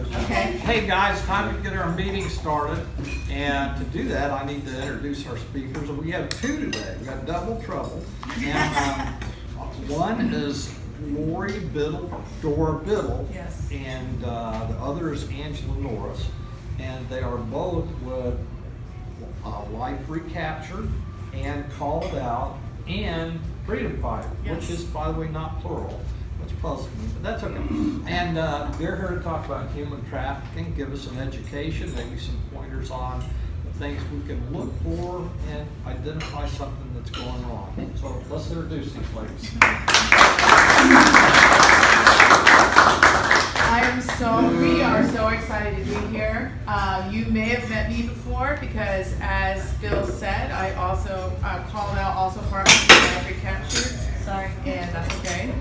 Okay. Hey guys, time to get our meeting started. And to do that, I need to introduce our speakers. We have two today. We got double trouble. And one is Door-Biddle, Door-Biddle. Yes. And the other is Norris. And they are both with Life Recaptured and Called Out and Freedom Fighter, Yes. which is, by the way, not plural. Which puzzles me, but that's okay. And they're here to talk about human trafficking, give us an education, maybe some pointers on the things we can look for and identify something that's going wrong. So let's introduce these ladies. We are so excited to be here. You may have met me before because, as Bill said, I also called out also part of the Recaptured. Sorry, and that's okay.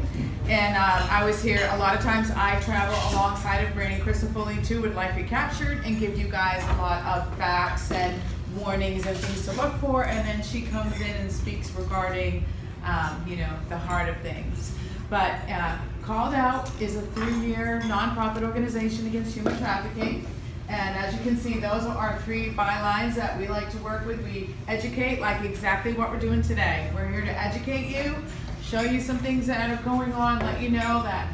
And I was here a lot of times. I travel alongside of Brandon Christopherly too with Life Recaptured and give you guys a lot of facts and warnings and things to look for. And then she comes in and speaks regarding, the heart of things. But Called Out is a 3-year nonprofit organization against human trafficking. And as you can see, those are our 3 bylines that we like to work with. We educate, like exactly what we're doing today. We're here to educate you, show you some things that are going on, let you know that,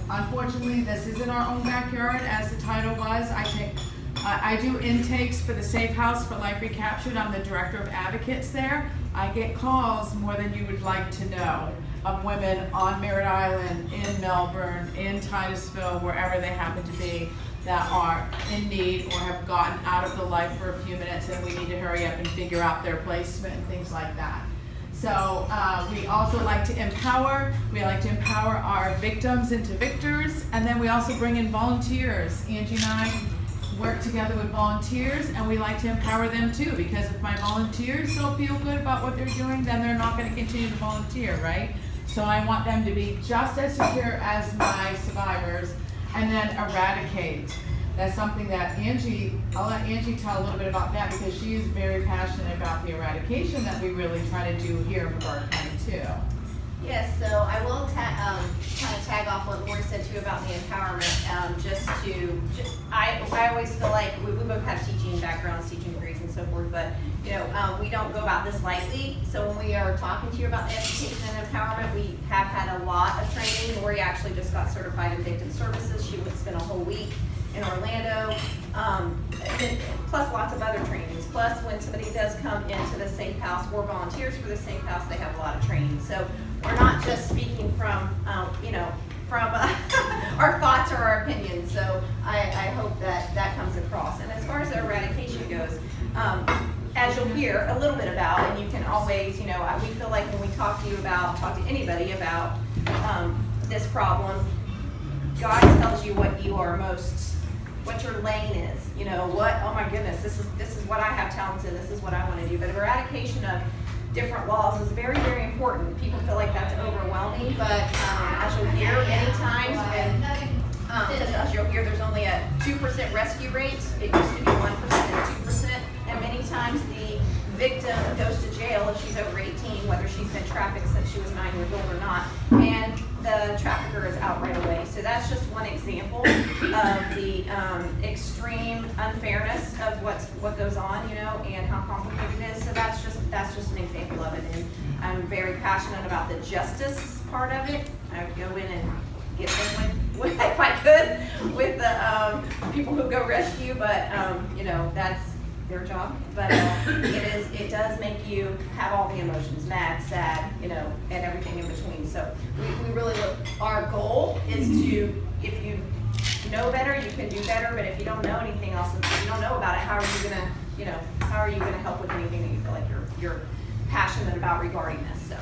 unfortunately, this isn't our own backyard, as the title was. I do intakes for the Safe House for Life Recaptured. I'm the director of advocates there. I get calls more than you would like to know of women on Merritt Island, in Melbourne, in Titusville, wherever they happen to be, that are in need or have gotten out of the life for a few minutes and we need to hurry up and figure out their placement and things like that. So we also like to empower. We like to empower our victims into victors, and then we also bring in volunteers. Angie and I work together with volunteers, and we like to empower them too, because if my volunteers don't feel good about what they're doing, then they're not going to continue to volunteer, right? So I want them to be just as secure as my survivors, and then eradicate. That's something that I'll let Angie tell a little bit about that, because she is very passionate about the eradication that we really try to do here in Brevard County too. Yes, so I will kind of tag off what Lori said too about the empowerment. I always feel like we both have teaching backgrounds, teaching degrees and so forth, but we don't go about this lightly. So when we are talking to you about the education and empowerment, we have had a lot of training. Lori actually just got certified in victim services. She would spend a whole week in Orlando, plus lots of other trainings. Plus, when somebody does come into the Safe House or volunteers for the Safe House, they have a lot of training. So we're not just speaking from our thoughts or our opinions. So I hope that comes across. And as far as the eradication goes, as you'll hear a little bit about, and you can always, we feel like when we talk to anybody about this problem, God tells you what you are what your lane is. Oh my goodness, this is what I have talents in, this is what I want to do. But eradication of different laws is very, very important. People feel like that's overwhelming, but as you'll hear many times as you'll hear, there's only a 2% rescue rate. It used to be 1% and 2%, and many times the victim goes to jail if she's over 18, whether she's been trafficked since she was 9 years old or not, and the trafficker is out right away. So that's just one example of the extreme unfairness of what goes on, and how complicated it is. So that's just an example of it. And I'm very passionate about the justice part of it. I would go in and get them with if I could, with the people who go rescue, but that's their job. But it does make you have all the emotions, mad, sad, and everything in between. So we really look, our goal is to, if you know better, you can do better, but if you don't know anything else, if you don't know about it, how are you gonna help with anything that you feel like you're passionate about regarding this? So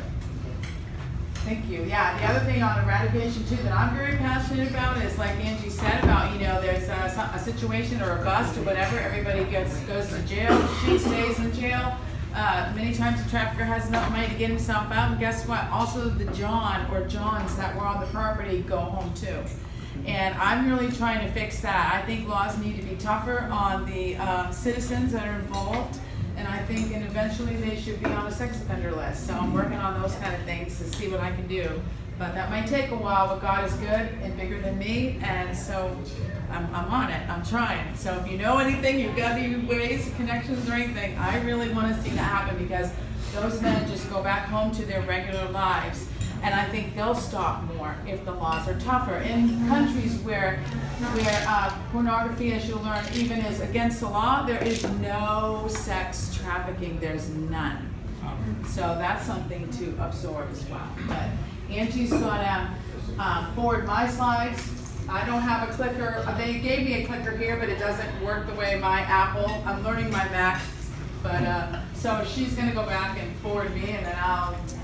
Thank you. Yeah, the other thing on eradication too that I'm very passionate about is, like Angie said, about there's a situation or a bust or whatever, everybody goes to jail, she stays in jail. Many times the trafficker has enough money to get himself out, and guess what? Also the John or Johns that were on the property go home too. And I'm really trying to fix that. I think laws need to be tougher on the citizens that are involved. And I think, and eventually they should be on a sex offender list. So I'm working on those kind of things to see what I can do. But that might take a while, but God is good and bigger than me, and so I'm on it, I'm trying. So if you know anything, you've got any ways, connections or anything, I really want to see that happen, because those men just go back home to their regular lives. And I think they'll stop more if the laws are tougher. In countries where pornography, as you'll learn, even is against the law, there is no sex trafficking, there's none. So that's something to absorb as well. But Angie's gonna forward my slides. I don't have a clicker. They gave me a clicker here, but it doesn't work the way my Apple. I'm learning my Mac, but so she's gonna go back and forward me, and then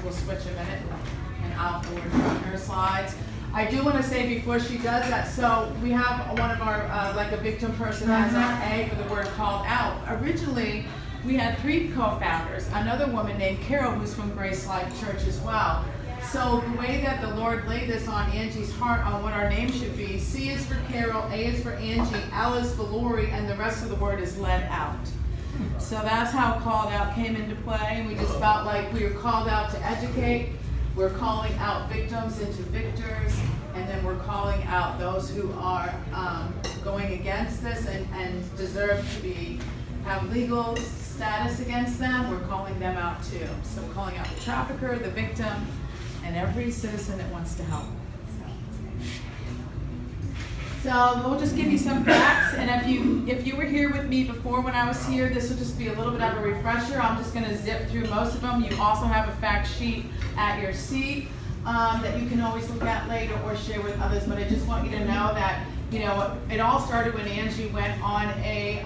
we'll switch a minute, and I'll forward her slides. I do want to say before she does that, so we have one of our, like a victim person has an A for the word called out. Originally, we had 3 co-founders, another woman named Carol, who's from Grace Life Church as well. So the way that the Lord laid this on Angie's heart on what our name should be, C is for Carol, A is for Angie, L is for Lori, and the rest of the word is let out. So that's how called out came into play. We just felt like we were called out to educate. We're calling out victims into victors, and then we're calling out those who are going against this and deserve to have legal status against them. We're calling them out too. So we're calling out the trafficker, the victim, and every citizen that wants to help. So we'll just give you some facts, and if you were here with me before when I was here, this will just be a little bit of a refresher. I'm just going to zip through most of them. You also have a fact sheet at your seat that you can always look at later or share with others, but I just want you to know that, you know, it all started when Angie went on a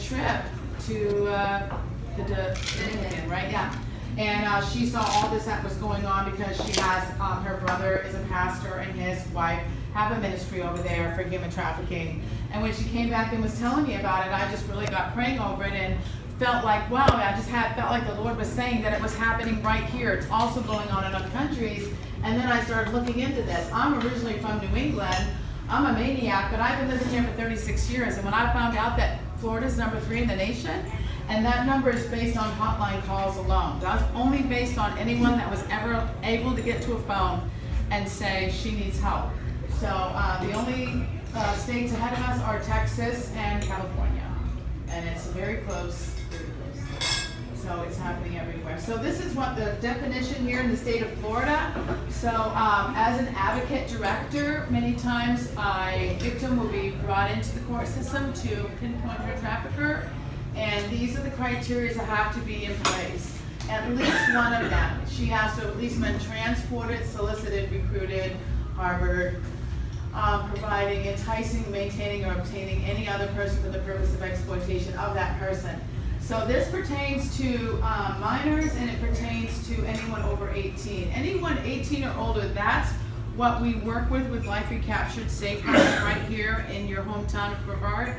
trip to the Dominican, right? Yeah. And she saw all this that was going on because she has, her brother is a pastor and his wife have a ministry over there for human trafficking. And when she came back and was telling me about it, I just really got praying over it and felt like, wow, felt like the Lord was saying that it was happening right here. It's also going on in other countries. And then I started looking into this. I'm originally from New England. I'm a maniac, but I've been living here for 36 years. And when I found out that Florida's number 3 in the nation, and that number is based on hotline calls alone. That's only based on anyone that was ever able to get to a phone and say she needs help. So the only states ahead of us are Texas and California. And it's very close, very close. So it's happening everywhere. So this is what the definition here in the state of Florida. So as an advocate director, many times a victim will be brought into the court system to pinpoint her trafficker. And these are the criteria that have to be in place. At least one of them. She has to at least been transported, solicited, recruited, harbored, providing, enticing, maintaining, or obtaining any other person for the purpose of exploitation of that person. So this pertains to minors, and it pertains to anyone over 18. Anyone 18 or older, that's what we work with Life Recaptured Safe House right here in your hometown of Brevard.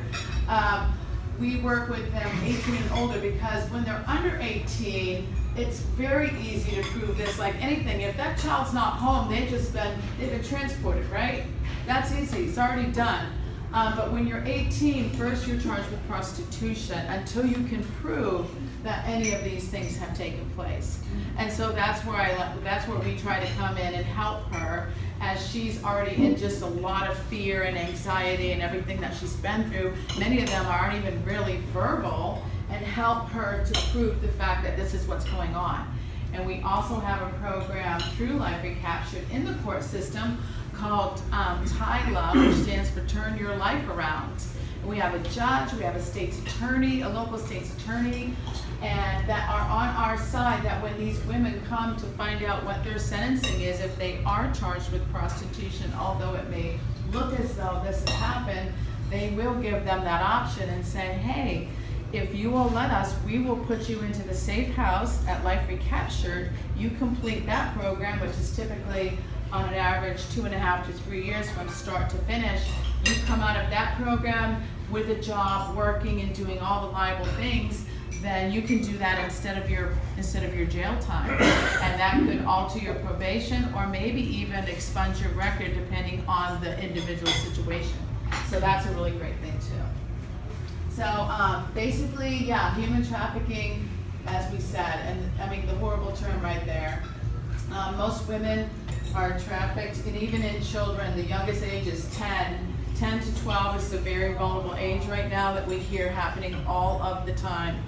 We work with them 18 and older because when they're under 18, it's very easy to prove this like anything. If that child's not home, they've been transported, right? That's easy, it's already done. But when you're 18, first you're charged with prostitution until you can prove that any of these things have taken place. And so that's where we try to come in and help her, as she's already in just a lot of fear and anxiety and everything that she's been through. Many of them aren't even really verbal, and help her to prove the fact that this is what's going on. And we also have a program through Life Recaptured in the court system called TILA, which stands for Turn Your Life Around. And we have a judge, we have a state's attorney, a local state's attorney, and that are on our side, that when these women come to find out what their sentencing is, if they are charged with prostitution, although it may look as though this has happened, they will give them that option and say, hey, if you will let us, we will put you into the safe house at Life Recaptured. You complete that program, which is typically on an average 2.5 to 3 years from start to finish. You come out of that program with a job, working and doing all the liable things, then you can do that instead of your jail time. And that could alter your probation or maybe even expunge your record depending on the individual situation. So that's a really great thing too. So basically, yeah, human trafficking, as we said, and I mean the horrible term right there. Most women are trafficked, and even in children, the youngest age is 10. 10 to 12 is a very vulnerable age right now that we hear happening all of the time.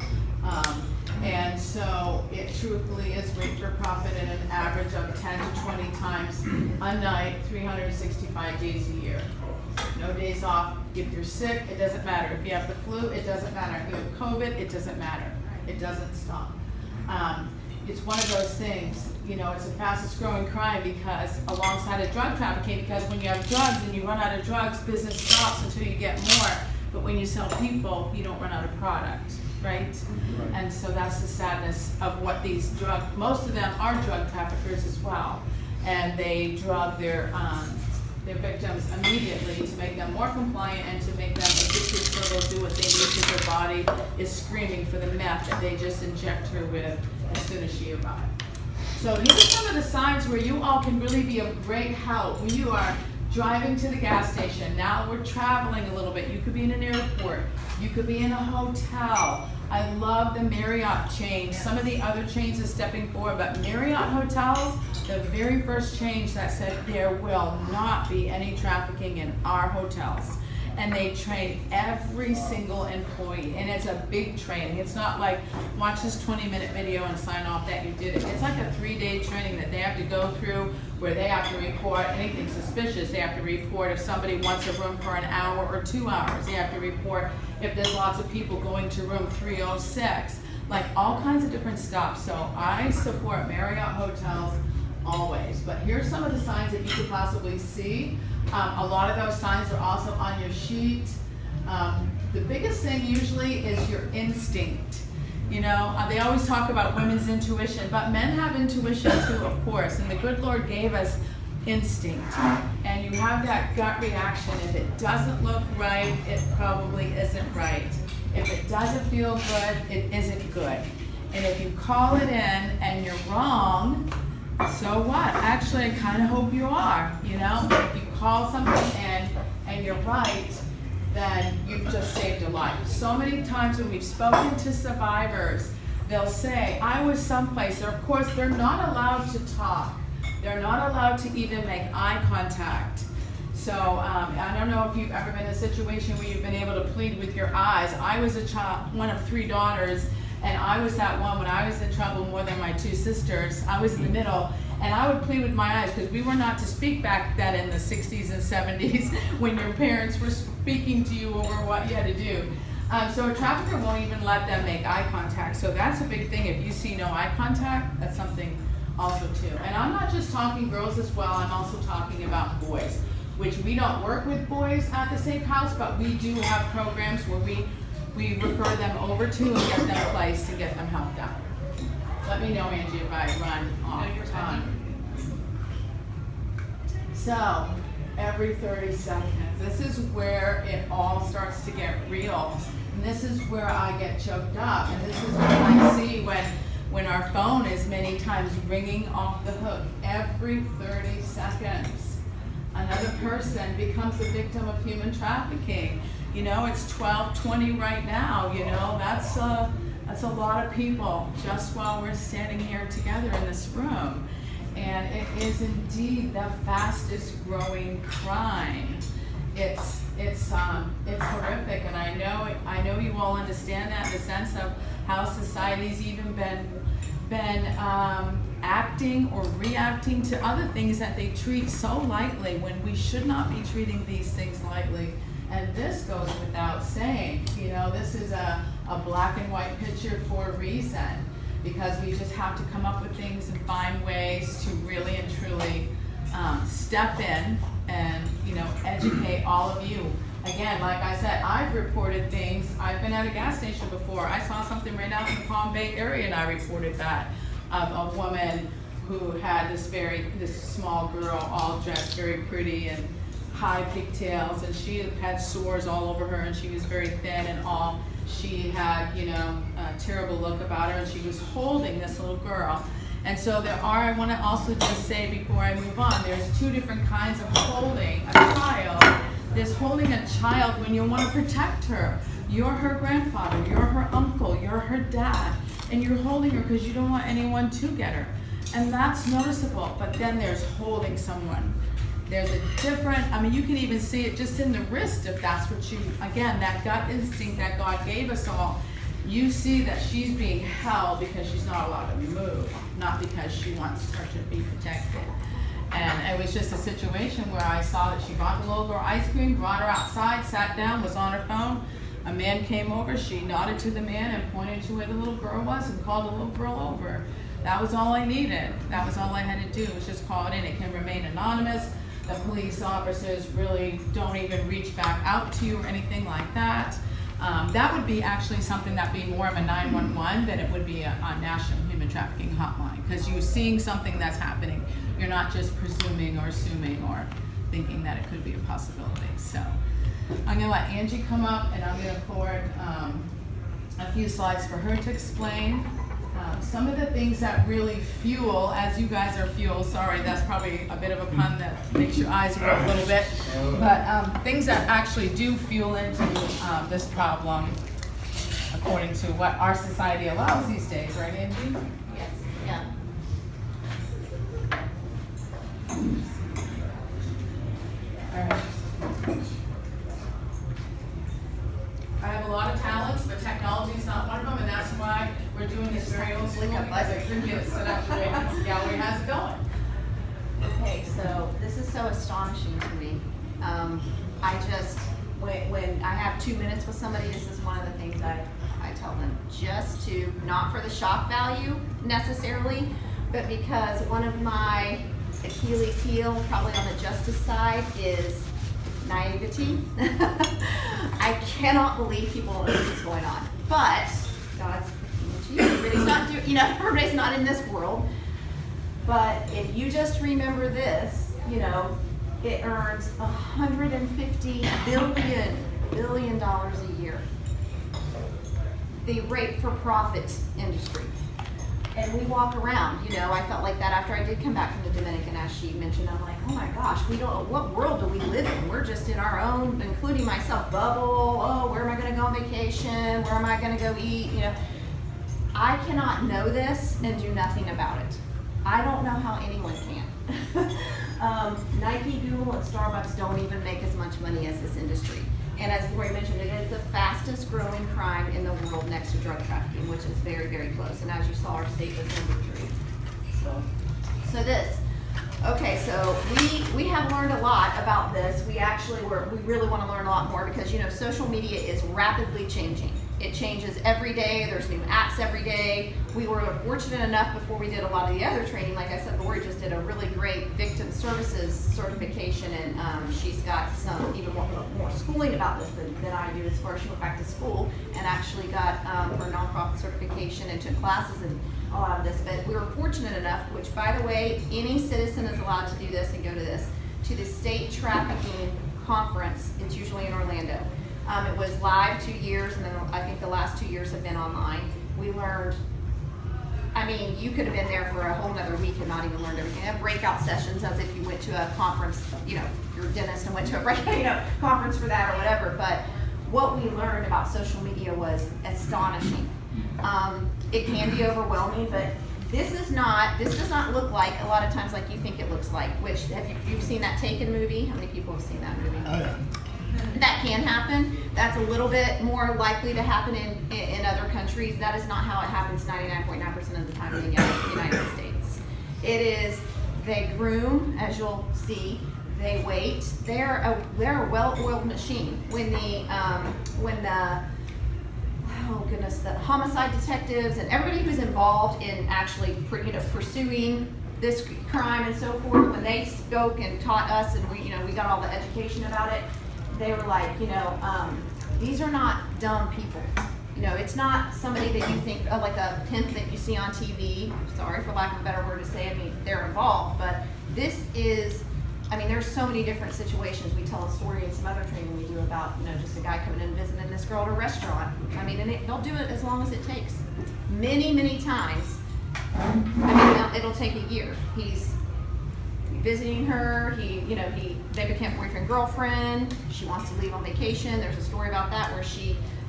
And so it truthfully is rape for profit at an average of 10 to 20 times a night, 365 days a year. No days off. If you're sick, it doesn't matter. If you have the flu, it doesn't matter. If you have COVID, it doesn't matter. It doesn't stop. It's one of those things, you know, it's the fastest growing crime because alongside of drug trafficking, because when you have drugs and you run out of drugs, business stops until you get more. But when you sell people, you don't run out of product, right? And so that's the sadness of what these most of them are drug traffickers as well. And they drug their victims immediately to make them more compliant and to make them addicted so they'll do what they need because their body is screaming for the meth that they just inject her with as soon as she arrives. So these are some of the signs where you all can really be of great help. When you are driving to the gas station, now we're traveling a little bit. You could be in an airport. You could be in a hotel. I love the Marriott chain. Some of the other chains are stepping forward, but Marriott hotels, the very first change that said there will not be any trafficking in our hotels. And they train every single employee, and it's a big training. It's not like watch this 20-minute video and sign off that you did it. It's like a 3-day training that they have to go through where they have to report anything suspicious. They have to report if somebody wants a room for an hour or 2 hours. They have to report if there's lots of people going to room 306, like all kinds of different stuff. So I support Marriott hotels always, but here's some of the signs that you could possibly see. A lot of those signs are also on your sheet. The biggest thing usually is your instinct. You know, they always talk about women's intuition, but men have intuition too, of course, and the good Lord gave us instinct. And you have that gut reaction. If it doesn't look right, it probably isn't right. If it doesn't feel good, it isn't good. And if you call it in and you're wrong, so what? Actually, I kind of hope you are, you know? If you call something in and you're right, then you've just saved a life. So many times when we've spoken to survivors, they'll say, I was someplace. Or of course, they're not allowed to talk. They're not allowed to even make eye contact. So I don't know if you've ever been in a situation where you've been able to plead with your eyes. I was a child, one of 3 daughters, and I was that one when I was in trouble more than my 2 sisters. I was in the middle, and I would plead with my eyes because we were not to speak back then in the 60s and 70s when your parents were speaking to you over what you had to do. So a trafficker won't even let them make eye contact. So that's a big thing. If you see no eye contact, that's something also too. And I'm not just talking girls as well, I'm also talking about boys, which we don't work with boys at the Safe House, but we do have programs where we refer them over to and get them placed and get them helped out. Let me know, Angie, if I run off time. So, every 30 seconds. This is where it all starts to get real. And this is where I get choked up. And this is what I see when our phone is many times ringing off the hook. Every 30 seconds, another person becomes a victim of human trafficking. You know, it's 12:20 right now, you know, that's a lot of people just while we're standing here together in this room. And it is indeed the fastest growing crime. It's horrific, and I know you all understand that in the sense of how society's even been acting or reacting to other things that they treat so lightly when we should not be treating these things lightly. And this goes without saying, you know, this is a black and white picture for a reason, because we just have to come up with things and find ways to really and truly step in and, you know, educate all of you. Again, like I said, I've reported things. I've been at a gas station before. I saw something right out in the Palm Bay area and I reported that of a woman who had this small girl all dressed very pretty and high pigtails, and she had sores all over her, and she was very thin and all. She had, you know, a terrible look about her, and she was holding this little girl. And so I want to also just say before I move on, there's 2 different kinds of holding a child. There's holding a child when you want to protect her. You're her grandfather, you're her uncle, you're her dad, and you're holding her because you don't want anyone to get her. And that's noticeable, but then there's holding someone. There's a different, I mean, you can even see it just in the wrist if that's what you, again, that gut instinct that God gave us all. You see that she's being held because she's not allowed to move, not because she wants her to be protected. And it was just a situation where I saw that she bought the little girl ice cream, brought her outside, sat down, was on her phone. A man came over, she nodded to the man and pointed to where the little girl was and called the little girl over. That was all I needed. That was all I had to do, was just call it in. It can remain anonymous. The police officers really don't even reach back out to you or anything like that. That would be actually something that'd be more of a 911 than it would be a National Human Trafficking Hotline, because you're seeing something that's happening. You're not just presuming or assuming or thinking that it could be a possibility. So I'm gonna let Angie come up and I'm gonna forward a few slides for her to explain. Some of the things that really fuel, as you guys are fuel, sorry, that's probably a bit of a pun that makes your eyes roll a little bit, but things that actually do fuel into this problem, according to what our society allows these days, right, Angie? Yes, yeah. All right. I have a lot of talents, but technology is not one of them, and that's why we're doing this very old school, because I couldn't get it set up the way this gallery has it going. Okay, so this is so astonishing to me. I just, when I have 2 minutes with somebody, this is one of the things I tell them, just to, not for the shock value necessarily, but because one of my Achilles heel, probably on the justice side, is naivety. I cannot believe people don't know what's going on. But God's everybody's not doing, everybody's not in this world. But if you just remember this, it earns $150 billion a year. The rape for profit industry. And we walk around, I felt like that after I did come back from the Dominican, as she mentioned. I'm like, oh my gosh, what world do we live in? We're just in our own, including myself, bubble. Oh, where am I gonna go on vacation? Where am I gonna go eat? I cannot know this and do nothing about it. I don't know how anyone can. Nike, Google, and Starbucks don't even make as much money as this industry. And as Lori mentioned, it is the fastest growing crime in the world next to drug trafficking, which is very, very close. And as you saw, our state was number 3. So this. Okay, so we have learned a lot about this. We really want to learn a lot more because, social media is rapidly changing. It changes every day. There's new apps every day. We were fortunate enough before we did a lot of the other training. Like I said, Lori just did a really great victim services certification, and she's got some even more schooling about this than I do as far as she went back to school and actually got her nonprofit certification and took classes and a lot of this. But we were fortunate enough, which by the way, any citizen is allowed to do this and go to this, to the state trafficking conference. It's usually in Orlando. It was live 2 years, and then I think the last 2 years have been online. We learned, you could have been there for a whole nother week and not even learned everything. They have breakout sessions as if you went to a conference, your dentist and went to a breakout, conference for that or whatever. But what we learned about social media was astonishing. It can be overwhelming, but this does not look like a lot of times like you think it looks like, which you've seen that Taken movie? How many people have seen that movie? Oh, yeah. That can happen. That's a little bit more likely to happen in other countries. That is not how it happens 99.9% of the time in the United States. It is, they groom, as you'll see, they wait. They're a well-oiled machine. When the homicide detectives and everybody who's involved in actually pursuing this crime and so forth, when they spoke and taught us and we got all the education about it, they were like, these are not dumb people. It's not somebody that you think, like a pimp that you see on TV. Sorry for lack of a better word to say. They're involved, but this is, there's so many different situations. We tell a story in some other training we do about, just a guy coming in and visiting this girl at a restaurant. And they'll do it as long as it takes. Many, many times. It'll take a year. He's visiting her, they became boyfriend, girlfriend, she wants to leave on vacation. There's a story about that where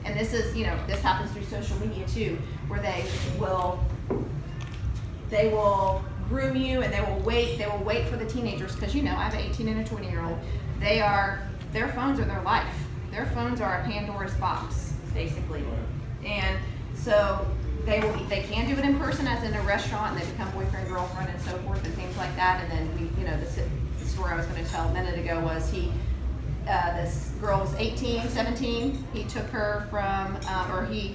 and this is, this happens through social media too, where they will groom you, and they will wait for the teenagers, because I have an 18 and a 20-year-old. Their phones are their life. Their phones are a Pandora's box, basically. And so they can do it in person, as in a restaurant, and they become boyfriend, girlfriend, and so forth, and things like that. And then the story I was going to tell a minute ago was this girl was 18, 17. He took her from,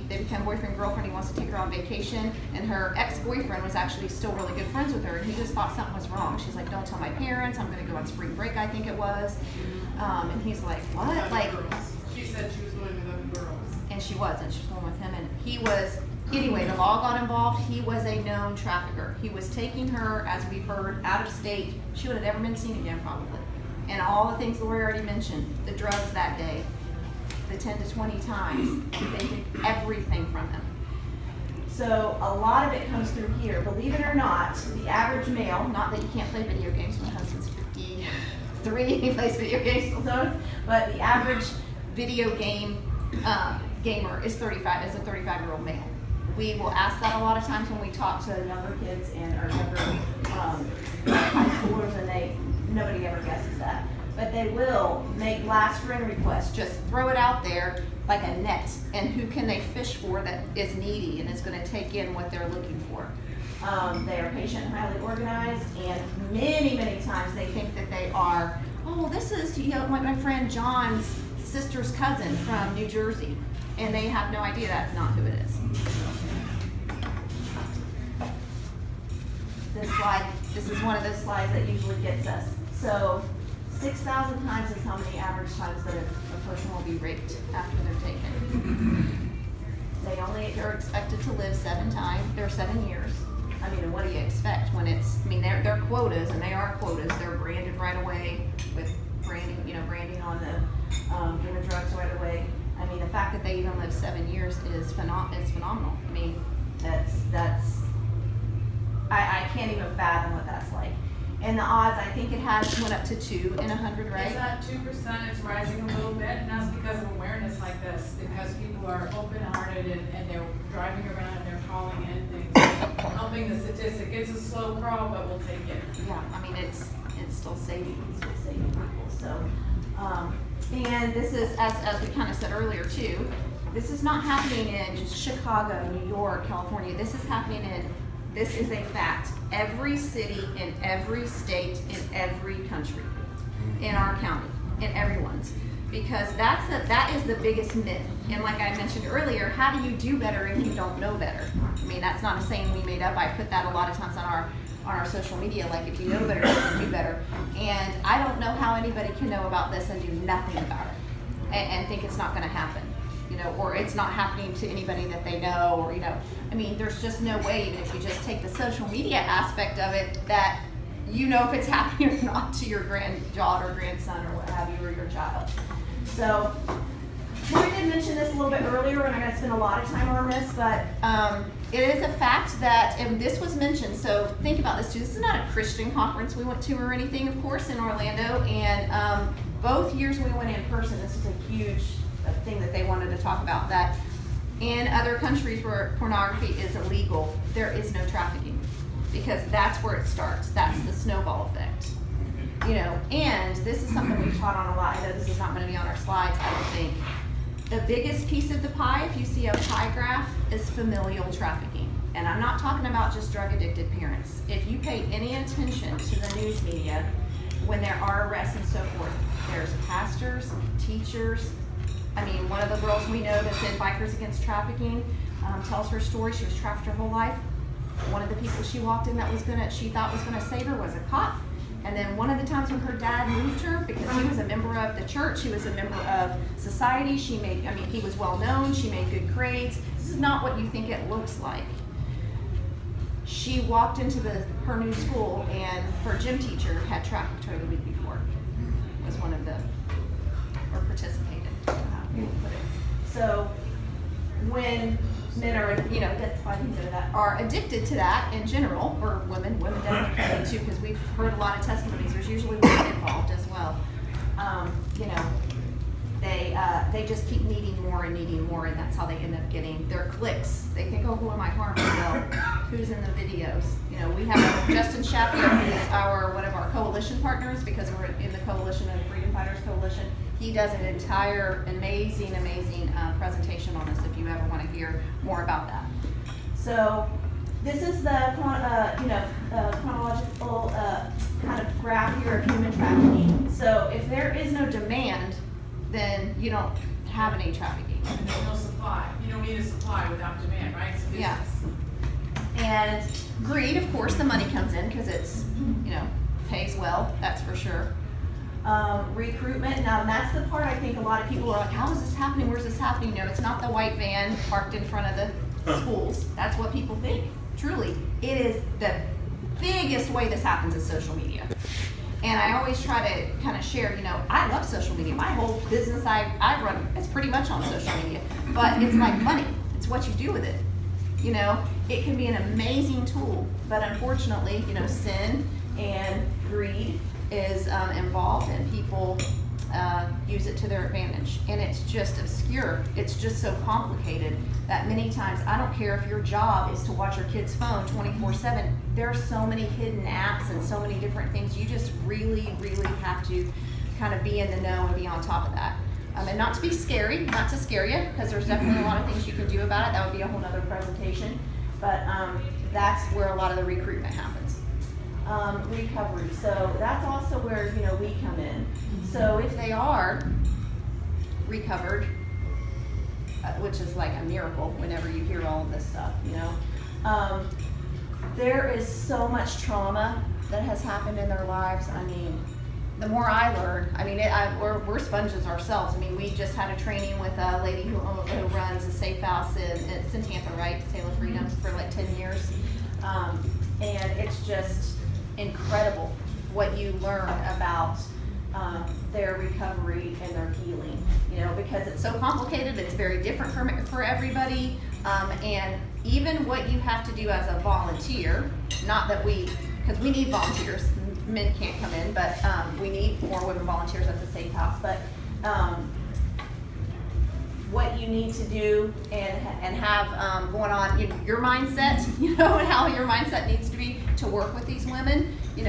they became boyfriend, girlfriend. He wants to take her on vacation, and her ex-boyfriend was actually still really good friends with her, and he just thought something was wrong. She's like, don't tell my parents, I'm going to go on spring break, I think it was. And he's like, what? Like, she said she was going with other girls. and she wasn't. She was going with him, and he was. Anyway, the law got involved. He was a known trafficker. He was taking her, as we've heard, out of state. She would have never been seen again, probably. And all the things Lori already mentioned, the drugs that day, the 10 to 20 times, and they took everything from him. So a lot of it comes through here. Believe it or not, the average male, not that you can't play video games, my husband's 53, he plays video games sometimes, but the average video game gamer is 35, is a 35-year-old male. We will ask that a lot of times when we talk to younger kids and or younger high schoolers, and nobody ever guesses that. But they will make last friend requests, just throw it out there like a net, and who can they fish for that is needy and is going to take in what they're looking for. They are patient and highly organized, and many, many times they think that they are, oh, this is like my friend John's sister's cousin from New Jersey, and they have no idea that's not who it is. This is one of those slides that usually gets us. So 6,000 times is how many average times that a person will be raped after they're taken. They're expected to live 7 years. I mean, what do you expect when they're quotas, and they are quotas. They're branded right away with branding on the given drugs right away. I mean, the fact that they even live 7 years is phenomenal. I mean, I can't even fathom what that's like. And the odds, I think it went up to 2 in 100, right? It's at 2%, it's rising a little bit, and that's because of awareness like this, because people are open-hearted and they're driving around and they're calling in things, helping the statistic. It's a slow crawl, but we'll take it. Yeah, I mean, it's still saving people. So, and this is, as we kind of said earlier too, this is not happening in just Chicago, New York, California. This is a fact. Every city in every state in every country in our county, in everyone's, because that is the biggest myth. And like I mentioned earlier, how do you do better if you don't know better? I mean, that's not a saying we made up. I put that a lot of times on our social media, like if you know better, you can do better. And I don't know how anybody can know about this and do nothing about it and think it's not going to happen. Or it's not happening to anybody that they know, or, I mean, there's just no way, even if you just take the social media aspect of it, that if it's happening or not to your granddaughter, grandson, or what have you, or your child. So, Lori did mention this a little bit earlier, and I'm going to spend a lot of time on this, but it is a fact that, and this was mentioned, so think about this too. This is not a Christian conference we went to or anything, of course, in Orlando, and both years we went in person, this was a huge thing that they wanted to talk about, that in other countries where pornography is illegal, there is no trafficking, because that's where it starts. That's the snowball effect. And this is something we've taught on a lot. I know this is not going to be on our slides, I don't think. The biggest piece of the pie, if you see a pie graph, is familial trafficking. And I'm not talking about just drug-addicted parents. If you pay any attention to the news media, when there are arrests and so forth, there's pastors, teachers. I mean, one of the girls we know that's in Bikers Against Trafficking tells her story. She was trafficked her whole life. One of the people she walked in that she thought was gonna save her was a cop. And then one of the times when her dad moved her, because he was a member of the church, he was a member of society, he was well known, she made good grades. This is not what you think it looks like. She walked into her new school, and her gym teacher had trafficked her the week before. Was one of or participated. So when men are, that's why he did that, are addicted to that in general, or women definitely can be too, because we've heard a lot of testimonies. There's usually women involved as well. They just keep needing more, and that's how they end up getting their clicks. They think, oh, who am I harming? Well, who's in the videos. You know, we have Justin Sheffield, who is one of our coalition partners, because we're in the coalition of Freedom Fighters Coalition. He does an entire amazing presentation on this if you ever want to hear more about that. So this is the chronological kind of graph here of human trafficking. So if there is no demand, then you don't have any trafficking. And there's no supply. You don't need a supply without demand, right? It's a business. Yeah. And greed, of course, the money comes in because it's, pays well, that's for sure. Recruitment, now that's the part I think a lot of people are like, how is this happening? Where's this happening? No, it's not the white van parked in front of the schools. That's what people think. Truly, it is the biggest way this happens is social media. And I always try to kind of share, I love social media. My whole business I run, it's pretty much on social media. But it's like money. It's what you do with it. It can be an amazing tool. But unfortunately, sin and greed is involved, and people use it to their advantage. And it's just obscure. It's just so complicated that many times, I don't care if your job is to watch your kid's phone 24/7, there are so many hidden apps and so many different things. You just really, really have to kind of be in the know and be on top of that. And not to be scary, not to scare you, because there's definitely a lot of things you can do about it. That would be a whole nother presentation. But that's where a lot of the recruitment happens. Recovery, so that's also where we come in. So if they are recovered, which is like a miracle whenever you hear all of this stuff, there is so much trauma that has happened in their lives. I mean, the more I learn, we're sponges ourselves. I mean, we just had a training with a lady who runs a safe house in Tampa, right? Sail of Freedom, for like 10 years. And it's just incredible what you learn about their recovery and their healing, because it's so complicated. It's very different for everybody. And even what you have to do as a volunteer, not that because we need volunteers. Men can't come in, but we need more women volunteers at the safe house. But what you need to do and have going on your mindset, and how your mindset needs to be to work with these women, you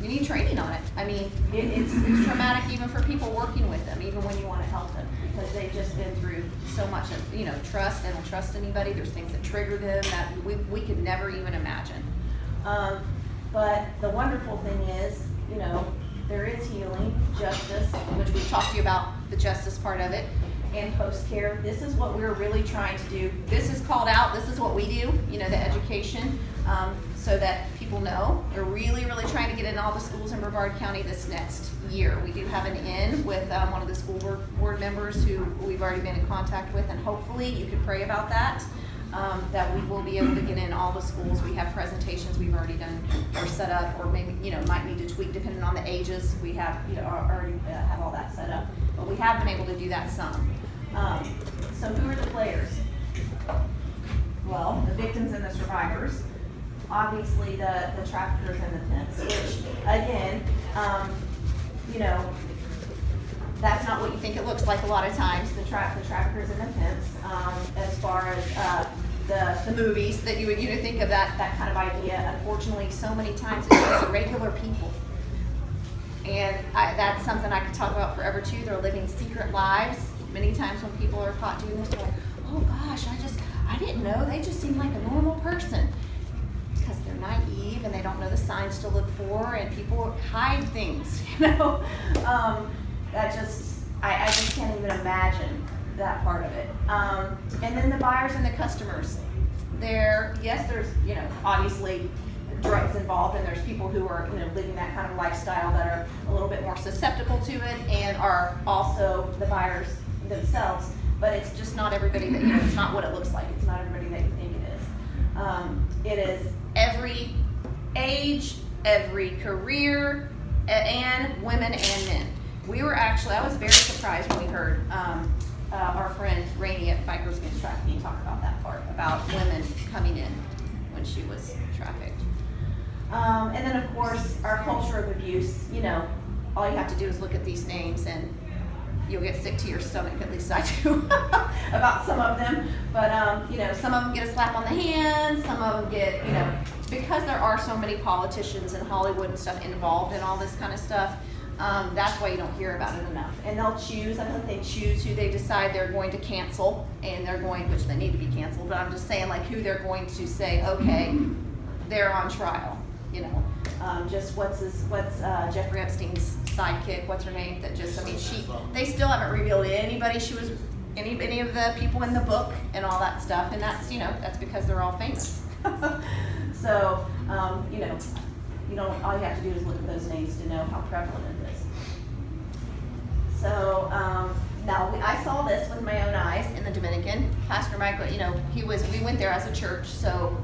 need training on it. I mean, it's traumatic even for people working with them, even when you want to help them, because they've just been through so much of, trust. They don't trust anybody. There's things that trigger them that we could never even imagine. But the wonderful thing is, there is healing, justice, which we've talked to you about the justice part of it, and post-care. This is what we're really trying to do. This is called out. This is what we do, the education, so that people know. We're really, really trying to get in all the schools in Brevard County this next year. We do have an in with one of the school board members who we've already been in contact with, and hopefully you could pray about that. That we will be able to get in all the schools. We have presentations we've already done or set up, or maybe might need to tweak depending on the ages. We have already have all that set up, but we have been able to do that some. So who are the players? Well, the victims and the survivors. Obviously, the traffickers and the pimps, which again, that's not what you think it looks like a lot of times. The traffickers and the pimps, as far as the movies that you would think of that kind of idea. Unfortunately, so many times it's just regular people, and that's something I could talk about forever too. They're living secret lives. Many times when people are caught doing this, they're like, "Oh gosh, I didn't know. They just seem like a normal person." Because they're naive and they don't know the signs to look for, and people hide things. I just can't even imagine that part of it. And then the buyers and the customers. There's obviously drugs involved, and there's people who are, living that kind of lifestyle that are a little bit more susceptible to it, and are also the buyers themselves. But it's just not everybody that, it's not what it looks like. It's not everybody that you think it is. It is every age, every career, and women and men. I was very surprised when we heard our friend Rainey at Bikers Against Trafficking talk about that part, about women coming in when she was trafficked. And then of course, our culture of abuse, all you have to do is look at these names, and you'll get sick to your stomach, at least I do, about some of them. But, you know, some of them get a slap on the hand, some of them get, you know, because there are so many politicians in Hollywood and stuff involved in all this kind of stuff, that's why you don't hear about it enough. And they'll choose, I think they choose who they decide they're going to cancel, and they're going, which they need to be canceled, but I'm just saying like who they're going to say, okay, they're on trial, you know. Just what's Jeffrey Epstein's sidekick, what's her name, that just, I mean, they still haven't revealed anybody she was, any of the people in the book and all that stuff, and that's, you know, that's because they're all famous. So, you know, all you have to do is look at those names to know how prevalent it is. So, now I saw this with my own eyes in the Dominican. Pastor Michael, you know, we went there as a church, so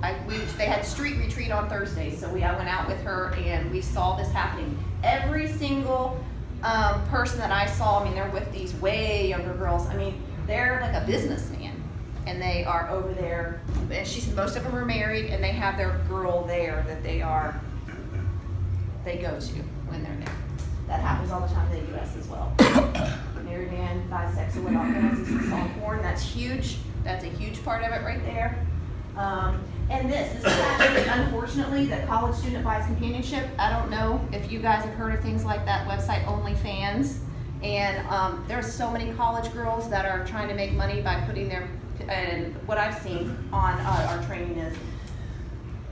they had street retreat on Thursday, so I went out with her and we saw this happening. Every single person that I saw, I mean, they're with these way younger girls. I mean, they're like a businessman, and they are over there, and most of them are married, and they have their girl there that they go to when they're there. That happens all the time in the U.S. as well. Married man, bisexual, or whatever, this is all porn. That's huge. That's a huge part of it right there. And this is actually, unfortunately, the college student buys companionship. I don't know if you guys have heard of things like that website, OnlyFans. And there's so many college girls that are trying to make money by putting their, and what I've seen on our training is,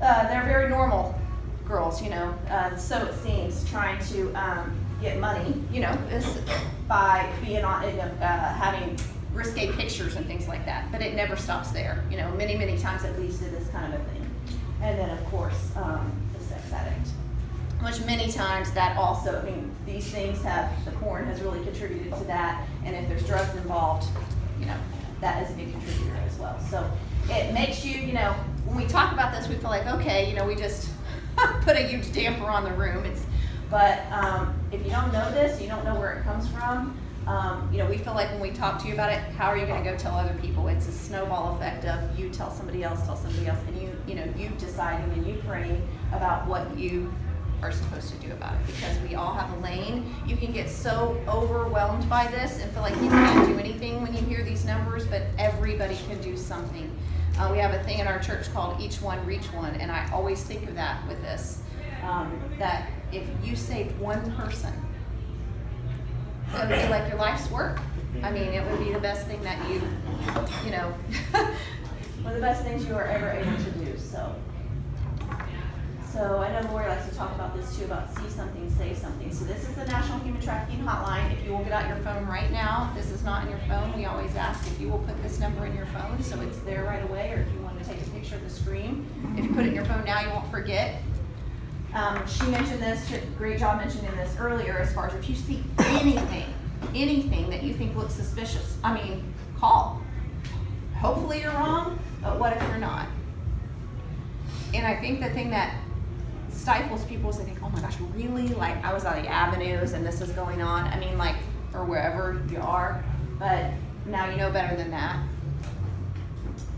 they're very normal girls, you know, so it seems, trying to get money, you know, by being on, having risque pictures and things like that. But it never stops there, you know, many, many times it leads to this kind of a thing. And then, of course, the sex addict, which many times that also, I mean, these things the porn has really contributed to that. And if there's drugs involved, you know, that is a big contributor as well. So it makes you, you know, when we talk about this, we feel like, okay, you know, we just put a huge damper on the room. But if you don't know this, you don't know where it comes from, you know, we feel like when we talk to you about it, how are you going to go tell other people? It's a snowball effect of you tell somebody else, and you know, you deciding and you praying about what you are supposed to do about it, because we all have a lane. You can get so overwhelmed by this and feel like you can't do anything when you hear these numbers, but everybody can do something. We have a thing in our church called Each One Reach One, and I always think of that with this, that if you saved one person, it would be like your life's work. I mean, it would be the best thing that you know, one of the best things you are ever able to do. So I know Lori likes to talk about this too, about see something, say something. So this is the National Human Trafficking Hotline. If you will get out your phone right now, if this is not in your phone, we always ask if you will put this number in your phone so it's there right away, or if you want to take a picture of the screen. If you put it in your phone now, you won't forget. She mentioned this, great job mentioning this earlier, as far as if you see anything that you think looks suspicious, I mean, call. Hopefully you're wrong, but what if you're not? And I think the thing that stifles people is they think, oh my gosh, really? Like, I was on the avenues and this is going on. I mean, like, or wherever you are, but now you know better than that.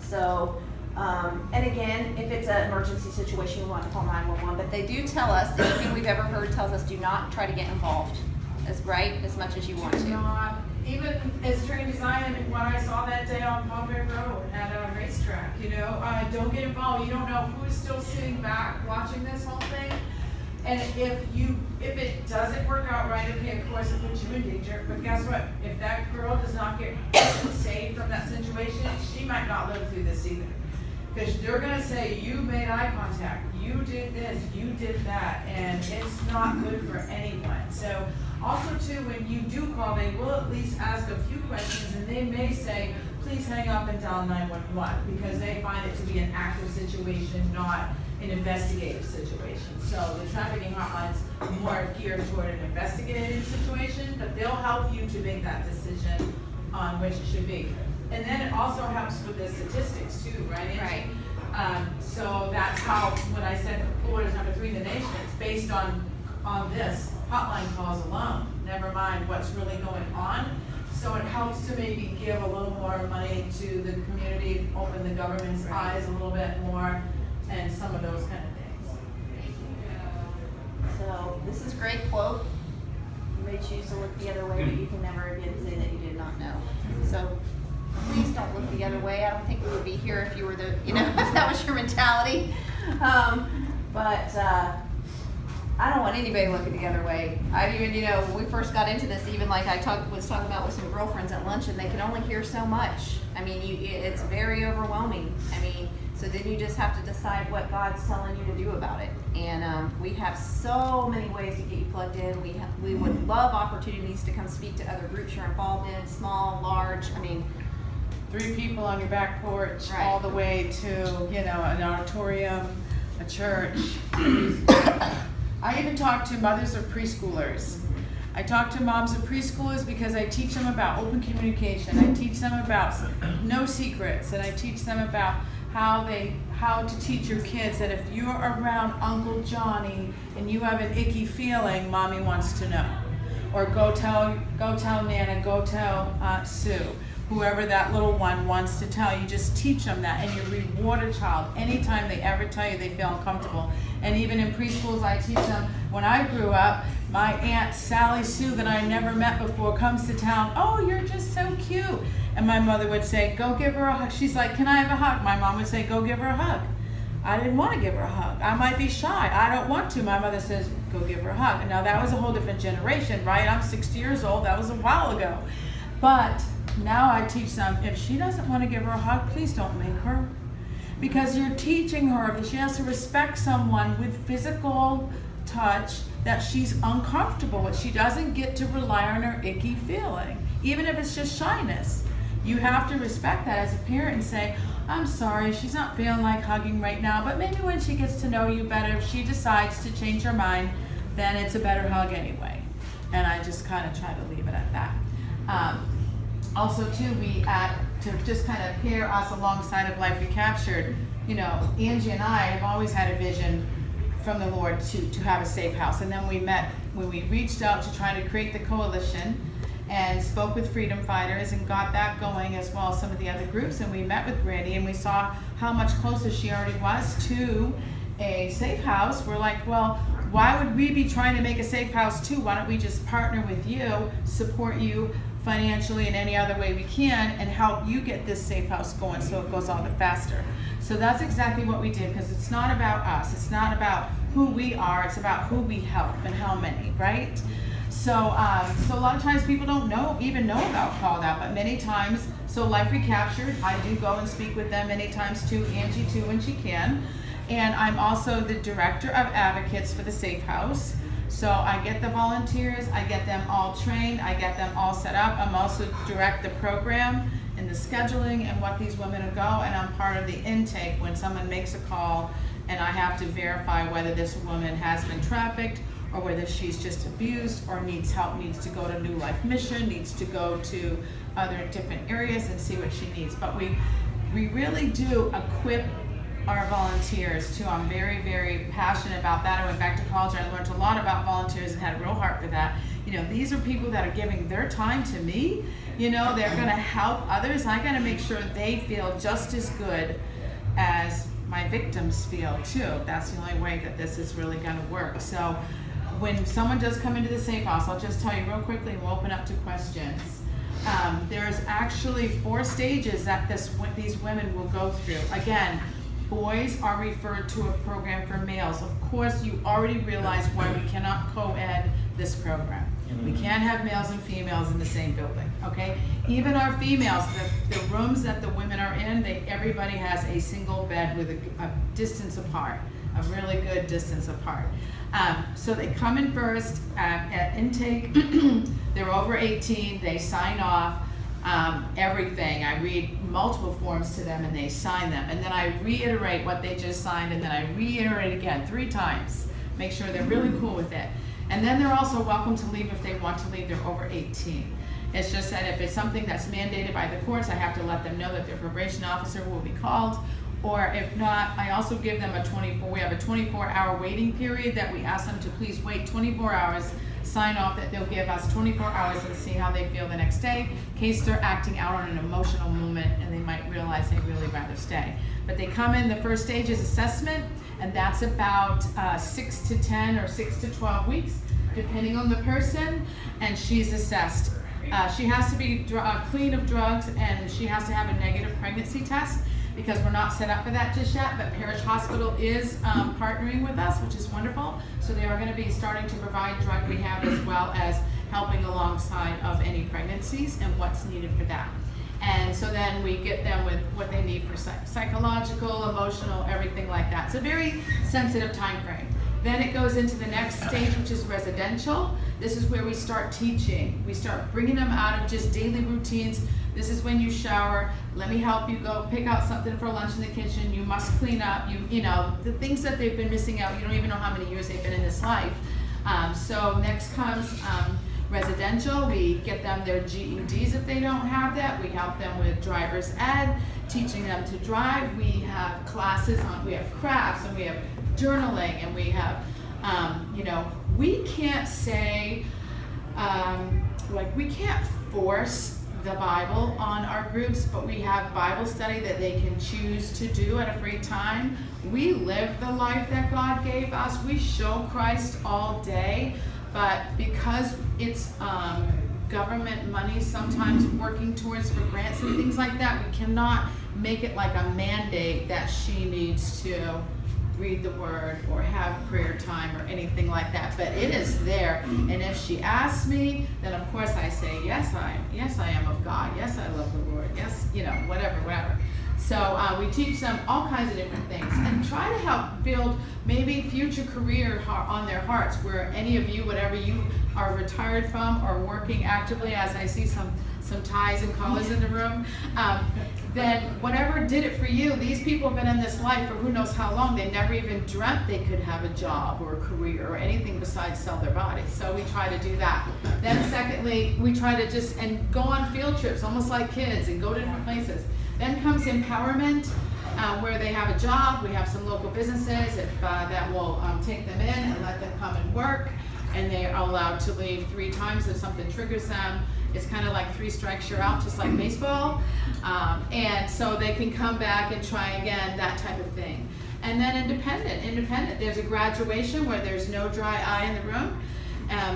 So, and again, if it's an emergency situation, you want to call 911, but they do tell us, anything we've ever heard tells us do not try to get involved, as much as you want to. Not, even as trained as I am, what I saw that day on Palmville Road at a racetrack, you know, don't get involved. You don't know who's still sitting back watching this whole thing. And if it doesn't work out right, okay, of course it puts you in danger, but guess what? If that girl does not get saved from that situation, she might not live through this either. Because they're gonna say, you made eye contact, you did this, you did that, and it's not good for anyone. So also too, when you do call, they will at least ask a few questions, and they may say, please hang up and dial 911, because they find it to be an active situation, not an investigative situation. So the trafficking hotline's more geared toward an investigative situation, but they'll help you to make that decision on which it should be. And then it also helps with the statistics too, right, Angie? Right. So that's how, when I said Florida's number 3 in the nation, it's based on this hotline calls alone, never mind what's really going on. So it helps to maybe give a little more money to the community, open the government's eyes a little bit more, and some of those kind of things. So this is a great quote. You they choose to look the other way, but you can never again say that you did not know. So please don't look the other way. I don't think we would be here if you were the, if that was your mentality. But I don't want anybody looking the other way. I've even, when we first got into this, even like I was talking about with some girlfriends at lunch, and they can only hear so much. I mean, it's very overwhelming. I mean, so then you just have to decide what God's telling you to do about it. And we have so many ways to get you plugged in. We would love opportunities to come speak to other groups you're involved in, small, large. I mean, 3 people on your back porch, Right. all the way to, an auditorium, a church. I even talk to mothers of preschoolers. I talk to moms of preschoolers because I teach them about open communication. I teach them about no secrets, and I teach them about how to teach your kids that if you're around Uncle Johnny and you have an icky feeling, Mommy wants to know. Or go tell Nana, go tell Aunt Sue. Whoever that little one wants to tell, you just teach them that, and you reward a child anytime they ever tell you they feel uncomfortable. And even in preschools, I teach them, when I grew up, my Aunt Sally Sue that I never met before comes to town, oh, you're just so cute. And my mother would say, go give her a hug. She's like, can I have a hug? My mom would say, go give her a hug. I didn't want to give her a hug. I might be shy. I don't want to. My mother says, go give her a hug. And now that was a whole different generation, right? I'm 60 years old. That was a while ago. But now I teach them, if she doesn't want to give her a hug, please don't make her. Because you're teaching her that she has to respect someone with physical touch that she's uncomfortable with. She doesn't get to rely on her icky feeling, even if it's just shyness. You have to respect that as a parent and say, I'm sorry, she's not feeling like hugging right now, but maybe when she gets to know you better, if she decides to change her mind, then it's a better hug anyway. And I just kind of try to leave it at that. Also too, to just kind of pair us alongside of Life Recaptured, Angie and I have always had a vision from the Lord to have a safe house. And then we met when we reached out to try to create the coalition and spoke with freedom fighters and got that going, as well as some of the other groups. And we met with Brandy and we saw how much closer she already was to a safe house. We're like, well, why would we be trying to make a safe house too? Why don't we just partner with you, support you financially in any other way we can, and help you get this safe house going so it goes all the faster. So that's exactly what we did, because it's not about us. It's not about who we are. It's about who we help and how many, right? So a lot of times people don't even know about Called Out, but many times, so Life Recaptured, I do go and speak with them many times too, Angie too when she can. And I'm also the director of advocates for the Safe House. So I get the volunteers, I get them all trained, I get them all set up. I'm also direct the program and the scheduling and what these women go, and I'm part of the intake when someone makes a call and I have to verify whether this woman has been trafficked or whether she's just abused or needs help, needs to go to New Life Mission, needs to go to other different areas and see what she needs. But we really do equip our volunteers too. I'm very, very passionate about that. I went back to college and I learned a lot about volunteers and had a real heart for that. These are people that are giving their time to me. They're gonna help others. I gotta make sure they feel just as good as my victims feel too. That's the only way that this is really gonna work. So when someone does come into the safe house, I'll just tell you real quickly and we'll open up to questions. There's actually 4 stages that these women will go through. Again, boys are referred to a program for males. Of course, you already realize why we cannot co-ed this program. We can't have males and females in the same building, okay? Even our females, the rooms that the women are in, everybody has a single bed with a distance apart, a really good distance apart. So they come in first at intake. They're over 18, they sign off. Everything. I read multiple forms to them and they sign them, and then I reiterate what they just signed, and then I reiterate again 3 times. Make sure they're really cool with it. And then they're also welcome to leave if they want to leave. They're over 18. It's just that if it's something that's mandated by the courts, I have to let them know that their probation officer will be called. Or if not, I also give them we have a 24-hour waiting period that we ask them to please wait 24 hours, sign off that they'll give us 24 hours and see how they feel the next day, in case they're acting out on an emotional moment and they might realize they'd really rather stay. But they come in, the first stage is assessment, and that's about 6 to 10 or 6 to 12 weeks. depending on the person, and she's assessed. She has to be clean of drugs, and she has to have a negative pregnancy test, because we're not set up for that just yet, but Parish Hospital is partnering with us, which is wonderful. So they are going to be starting to provide drug rehab as well as helping alongside of any pregnancies and what's needed for that. And so then we get them with what they need for psychological, emotional, everything like that. It's a very sensitive time frame. Then it goes into the next stage, which is residential. This is where we start teaching. We start bringing them out of just daily routines. This is when you shower. Let me help you go pick out something for lunch in the kitchen. You must clean up. You know, the things that they've been missing out. You don't even know how many years they've been in this life. So next comes residential. We get them their GEDs if they don't have that. We help them with driver's ed, teaching them to drive. We have classes on, we have crafts, and we have journaling, and we have, you know, we can't say, like, we can't force the Bible on our groups, but we have Bible study that they can choose to do at a free time. We live the life that God gave us. We show Christ all day, but because it's government money sometimes working towards for grants and things like that, we cannot make it like a mandate that she needs to read the word or have prayer time or anything like that, but it is there. And if she asks me, then of course I say, yes I am of God, yes I love the Lord, yes, you know, whatever. So we teach them all kinds of different things and try to help build maybe future career on their hearts, where any of you, whatever you are retired from or working actively, as I see some ties and collars in the room, then whatever did it for you, these people have been in this life for who knows how long. They never even dreamt they could have a job or a career or anything besides sell their body. So we try to do that. Then secondly, we try to just go on field trips, almost like kids, and go to different places. Then comes empowerment, where they have a job. We have some local businesses that will take them in and let them come and work, and they are allowed to leave 3 times if something triggers them. It's kind of like 3 strikes, you're out, just like baseball. And so they can come back and try again, that type of thing. And then independent. There's a graduation where there's no dry eye in the room.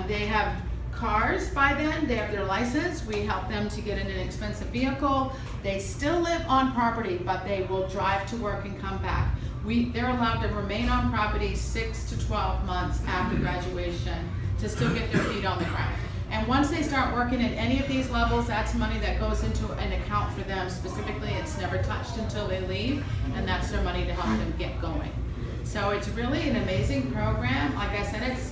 They have cars by then, they have their license. We help them to get in an expensive vehicle. They still live on property, but they will drive to work and come back. They're allowed to remain on property 6 to 12 months after graduation to still get their feet on the ground. And once they start working at any of these levels, that's money that goes into an account for them specifically. It's never touched until they leave, and that's their money to help them get going. So it's really an amazing program. Like I said, it's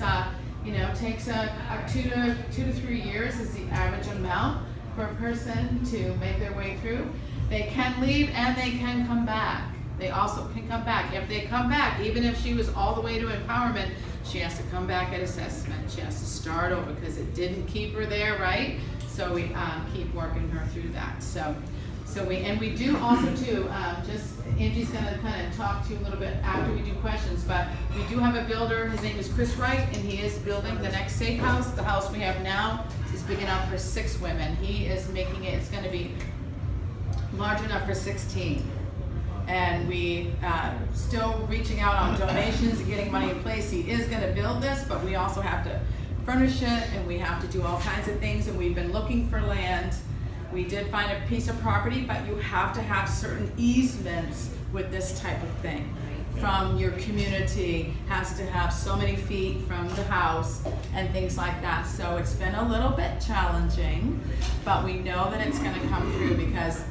you know, takes 2 to 3 years is the average amount for a person to make their way through. They can leave and they can come back. They also can come back. If they come back, even if she was all the way to empowerment, she has to come back at assessment. She has to start over because it didn't keep her there, right? So we keep working her through that. So we do also too, just Angie's gonna kind of talk to you a little bit after we do questions, but we do have a builder. His name is Chris Wright, and he is building the next safe house. The house we have now is big enough for 6 women. He is making it, it's gonna be large enough for 16. And we still reaching out on donations and getting money in place. He is gonna build this, but we also have to furnish it, and we have to do all kinds of things, and we've been looking for land. We did find a piece of property, but you have to have certain easements with this type of thing. From your community, has to have so many feet from the house and things like that. So it's been a little bit challenging, but we know that it's gonna come through because,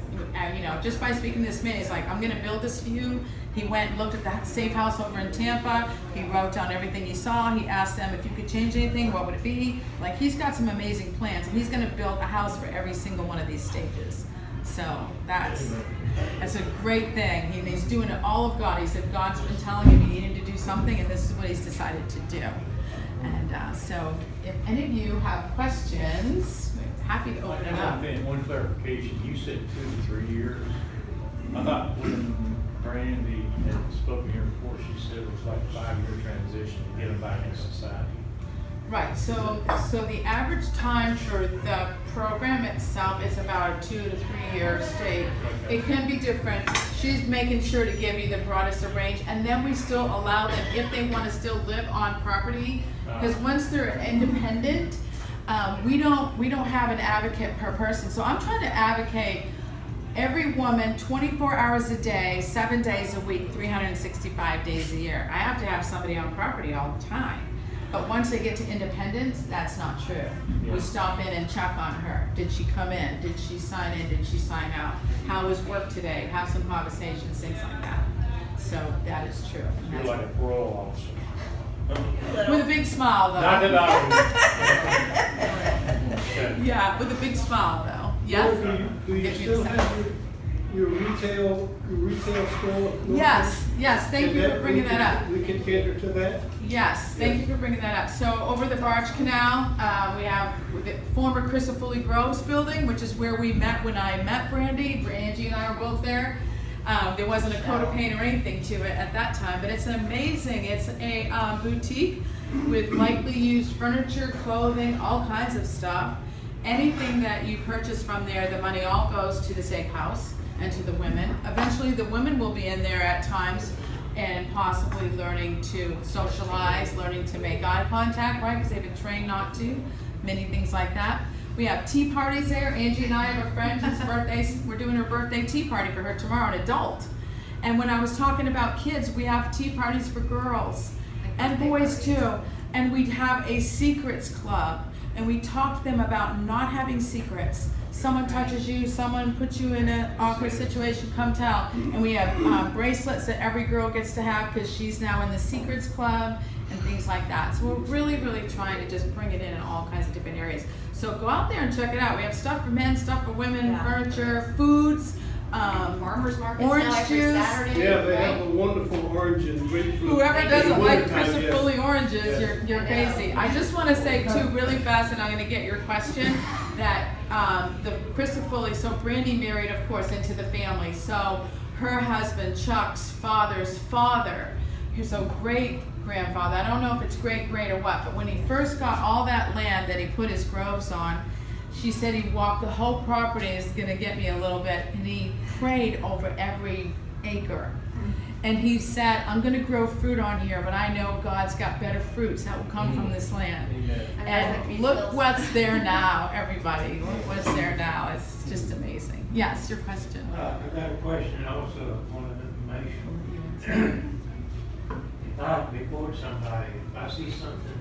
you know, just by speaking to this man, he's like, I'm gonna build this for you. He went and looked at that safe house over in Tampa. He wrote down everything he saw. He asked them if you could change anything, what would it be? Like, he's got some amazing plans, and he's gonna build a house for every single one of these stages. So that's a great thing. He's doing it all of God. He said God's been telling him he needed to do something, and this is what he's decided to do. And so if any of you have questions, we're happy to open it up. One clarification, you said 2 to 3 years. I thought when Brandy had spoken here before, she said it was like a 5-year transition to get them back in society. Right, so the average time for the program itself is about a 2 to 3 year stay. It can be different. She's making sure to give you the broadest of range, and then we still allow them, if they want to still live on property, Because once they're independent, we don't have an advocate per person. So I'm trying to advocate every woman 24 hours a day, 7 days a week, 365 days a year. I have to have somebody on property all the time. But once they get to independence, that's not true. We stop in and check on her. Did she come in? Did she sign in? Did she sign out? How was work today? Have some conversations, things like that. So that is true. And You're that's- like a parole officer. with a big smile though. Not that I. Yeah, with a big smile though. Yes? Do you Get me still the have your retail store? Yes, thank you for bringing that up. We can cater to that? Yes, thank you for bringing that up. So over the Barge Canal, we have the former F.U.E.L Groves building, which is where we met when I met Brandy. Angie and I were both there. There wasn't a coat of paint or anything to it at that time, but it's amazing. It's a boutique with lightly used furniture, clothing, all kinds of stuff. Anything that you purchase from there, the money all goes to the safe house and to the women. Eventually the women will be in there at times and possibly learning to socialize, learning to make eye contact, right? Because they've been trained not to, many things like that. We have tea parties there. Angie and I have a friend whose birthday, we're doing her birthday tea party for her tomorrow, an adult. And when I was talking about kids, we have tea parties for girls and boys too. And we have a secrets club. And we talk to them about not having secrets. Someone touches you, someone puts you in an awkward situation, come tell. And we have bracelets that every girl gets to have because she's now in the secrets club and things like that. So we're really, really trying to just bring it in all kinds of different areas. So go out there and check it out. We have stuff for men, stuff for women, furniture, foods, Farmers markets orange now every juice. Saturday. Yeah, they right? have a wonderful orange and grapefruit. Whoever doesn't like Wintertime, yes. F.U.E.L oranges, Yeah. you're crazy. I just want to say too, really fast, and I'm going to get your question, that the F.U.E.L, so Brandy married, of course, into the family. So her husband, Chuck's father's father, he's a great grandfather. I don't know if it's great or what, but when he first got all that land that he put his groves on, she said he walked the whole property. Is going to get me a little bit, and he prayed over every acre. And he said, I'm going to grow fruit on here, but I know God's got better fruits that will come from this land. And look what's there now, everybody. Look what's there now. It's just amazing. Yes, your question. I got a question also on information. If I report somebody, if I see something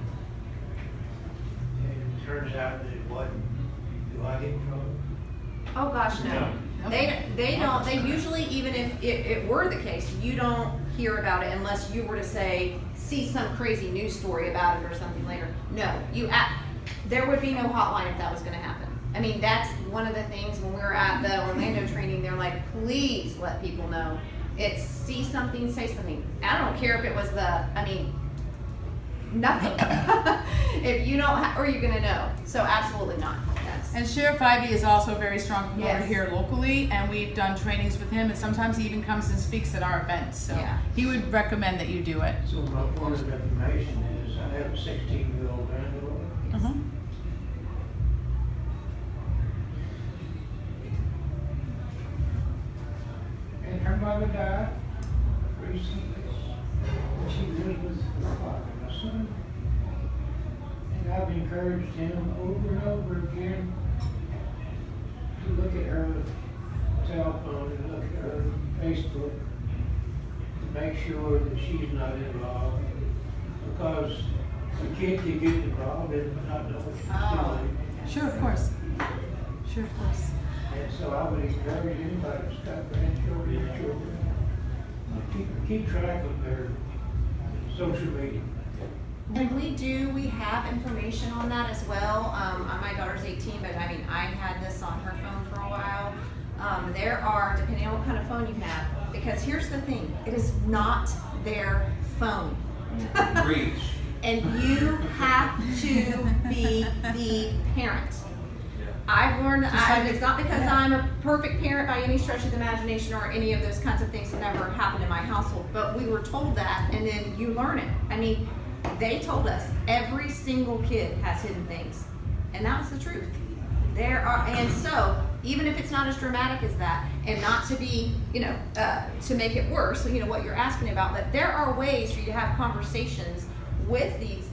and it turns out that it wasn't, do I get in trouble? Oh, gosh, no. They don't, they usually, even if it were the case, you don't hear about it unless you were to say, see some crazy news story about it or something later. No, there would be no hotline if that was gonna happen. I mean, that's one of the things when we were at the Orlando training, they're like, please let people know. It's see something, say something. I don't care if it was nothing. If you don't, or you're gonna know. So absolutely not. Yes. And Sheriff Ivy is also a very strong promoter Yes. here locally, and we've done trainings with him, and sometimes he even comes and speaks at our events. So Yeah. he would recommend that you do it. So my point of information is I have a 16-year-old granddaughter. And her mother died recently. And she lived with her father, my son. And I've encouraged him over and over again to look at her cell phone and look at her Facebook to make sure that she's not involved. Because the kid could get involved and not know what she's doing. Sure, of course. Sure, of course. And so I would encourage anybody who's got grandchildren or children to keep track of their social media. And we have information on that as well. My daughter's 18, but I mean, I had this on her phone for a while. There are, depending on what kind of phone you have, because here's the thing, it is not their phone. Reach. And you have to be the parent. I've learned, it's not because I'm a perfect parent by any stretch of the imagination or any of those kinds of things that never happened in my household, but we were told that, and then you learn it. I mean, they told us every single kid has hidden things, and that's the truth. And so, even if it's not as dramatic as that, and not to be, to make it worse, what you're asking about, but there are ways for you to have conversations with these